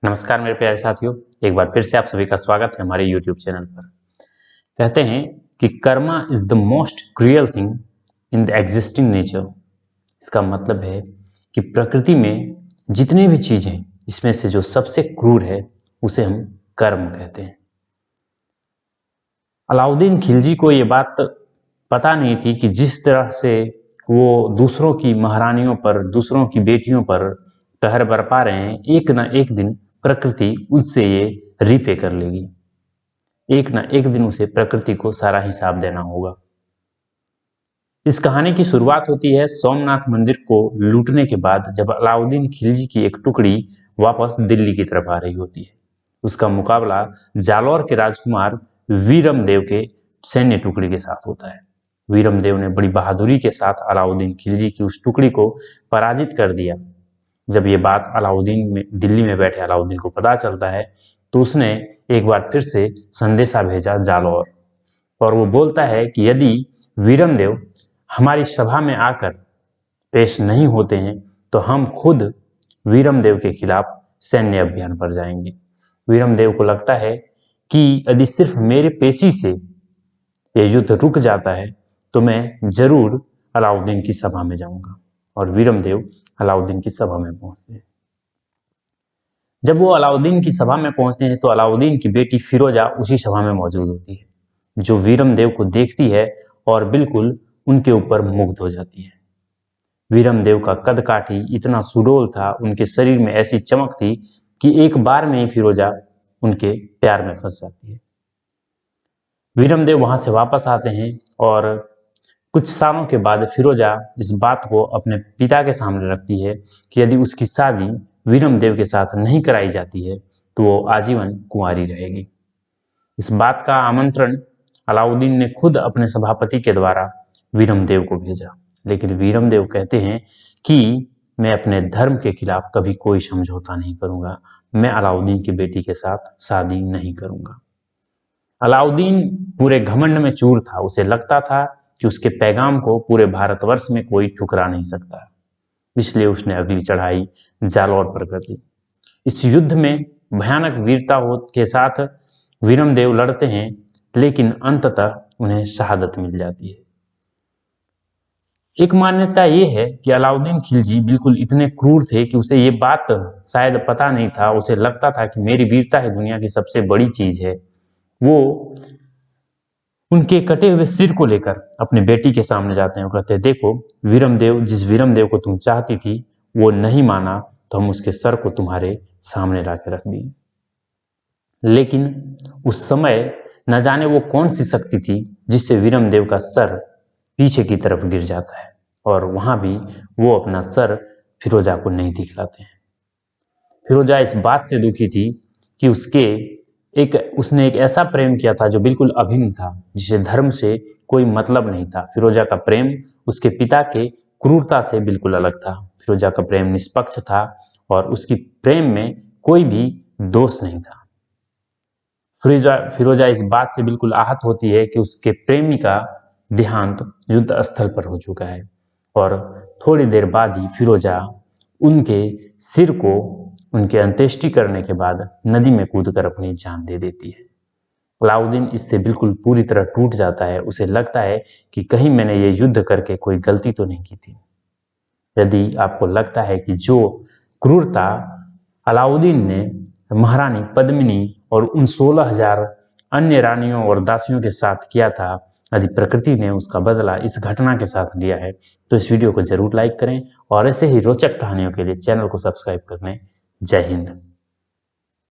नमस्कार मेरे प्यारे साथियों, एक बार फिर से आप सभी का स्वागत है हमारे YouTube चैनल पर। कहते हैं कि Karma is the most cruel thing in the existing nature. इसका मतलब है कि प्रकृति में जितने भी चीज हैं, इसमें से जो सबसे क्रूर है उसे हम कर्म कहते हैं। अलाउद्दीन खिलजी को ये बात पता नहीं थी कि जिस तरह से वो दूसरों की महारानियों पर, दूसरों की बेटियों पर कहर बरपा रहे हैं, एक ना एक दिन प्रकृति उससे ये रिपे कर लेगी। एक ना एक दिन उसे प्रकृति को सारा हिसाब देना होगा। इस कहानी की शुरुआत होती है सोमनाथ मंदिर को लूटने के बाद, जब अलाउद्दीन खिलजी की एक टुकड़ी वापस दिल्ली की तरफ आ रही होती है। उसका मुकाबला जालौर के राजकुमार वीरमदेव के सैन्य टुकड़ी के साथ होता है। वीरमदेव ने बड़ी बहादुरी के साथ अलाउद्दीन खिलजी की उस टुकड़ी को पराजित कर दिया। जब ये बात दिल्ली में बैठे अलाउद्दीन को पता चलता है, तो उसने एक बार फिर से संदेशा भेजा जालौर, और वो बोलता है कि यदि वीरमदेव हमारी सभा में आकर पेश नहीं होते हैं तो हम खुद वीरमदेव के खिलाफ सैन्य अभियान पर जाएंगे। वीरमदेव को लगता है कि यदि सिर्फ मेरे पेशी से यह युद्ध रुक जाता है तो मैं जरूर अलाउद्दीन की सभा में जाऊंगा। और वीरमदेव अलाउद्दीन की सभा में पहुंचते हैं। जब वो अलाउद्दीन की सभा में पहुंचते हैं तो अलाउद्दीन की बेटी फिरोजा उसी सभा में मौजूद होती है, जो वीरमदेव को देखती है और बिल्कुल उनके ऊपर मुग्ध हो जाती है। वीरमदेव का कद काठी इतना सुडौल था, उनके शरीर में ऐसी चमक थी कि एक बार में ही फिरोजा उनके प्यार में फंस जाती है। वीरमदेव वहां से वापस आते हैं और कुछ सालों के बाद फिरोजा इस बात को अपने पिता के सामने रखती है कि यदि उसकी शादी वीरमदेव के साथ नहीं कराई जाती है तो वो आजीवन कुंवारी रहेगी। इस बात का आमंत्रण अलाउद्दीन ने खुद अपने सभापति के द्वारा वीरमदेव को भेजा, लेकिन वीरमदेव कहते हैं कि मैं अपने धर्म के खिलाफ कभी कोई समझौता नहीं करूंगा, मैं अलाउद्दीन की बेटी के साथ शादी नहीं करूंगा। अलाउद्दीन पूरे घमंड में चूर था। उसे लगता था कि उसके पैगाम को पूरे भारतवर्ष में कोई ठुकरा नहीं सकता, इसलिए उसने अगली चढ़ाई जालौर पर कर दी। इस युद्ध में भयानक वीरता के साथ वीरमदेव लड़ते हैं, लेकिन अंततः उन्हें शहादत मिल जाती है। एक मान्यता यह है कि अलाउद्दीन खिलजी बिल्कुल इतने क्रूर थे कि उसे ये बात शायद पता नहीं था। उसे लगता था कि मेरी वीरता ही दुनिया की सबसे बड़ी चीज है। वो उनके कटे हुए सिर को लेकर अपनी बेटी के सामने जाते हैं और कहते हैं, देखो वीरमदेव, जिस वीरमदेव को तुम चाहती थी वो नहीं माना, तो हम उसके सर को तुम्हारे सामने ला के रख दिए। लेकिन उस समय न जाने वो कौन सी शक्ति थी जिससे वीरमदेव का सर पीछे की तरफ गिर जाता है, और वहां भी वो अपना सर फिरोजा को नहीं दिखलाते हैं। फिरोजा इस बात से दुखी थी कि उसने एक ऐसा प्रेम किया था जो बिल्कुल अभिन्न था, जिसे धर्म से कोई मतलब नहीं था। फिरोजा का प्रेम उसके पिता के क्रूरता से बिल्कुल अलग था। फिरोजा का प्रेम निष्पक्ष था और उसकी प्रेम में कोई भी दोष नहीं था। फिरोजा इस बात से बिल्कुल आहत होती है कि उसके प्रेमी का देहांत युद्ध स्थल पर हो चुका है, और थोड़ी देर बाद ही फिरोजा उनके सिर को उनके अंत्येष्टि करने के बाद नदी में कूदकर अपनी जान दे देती है। अलाउद्दीन इससे बिल्कुल पूरी तरह टूट जाता है। उसे लगता है कि कहीं मैंने ये युद्ध करके कोई गलती तो नहीं की थी। यदि आपको लगता है कि जो क्रूरता अलाउद्दीन ने महारानी पद्मिनी और उन 16,000 अन्य रानियों और दासियों के साथ किया था, यदि प्रकृति ने उसका बदला इस घटना के साथ लिया है, तो इस वीडियो को जरूर लाइक करें और ऐसे ही रोचक कहानियों के लिए चैनल को सब्सक्राइब कर लें। जय हिंद।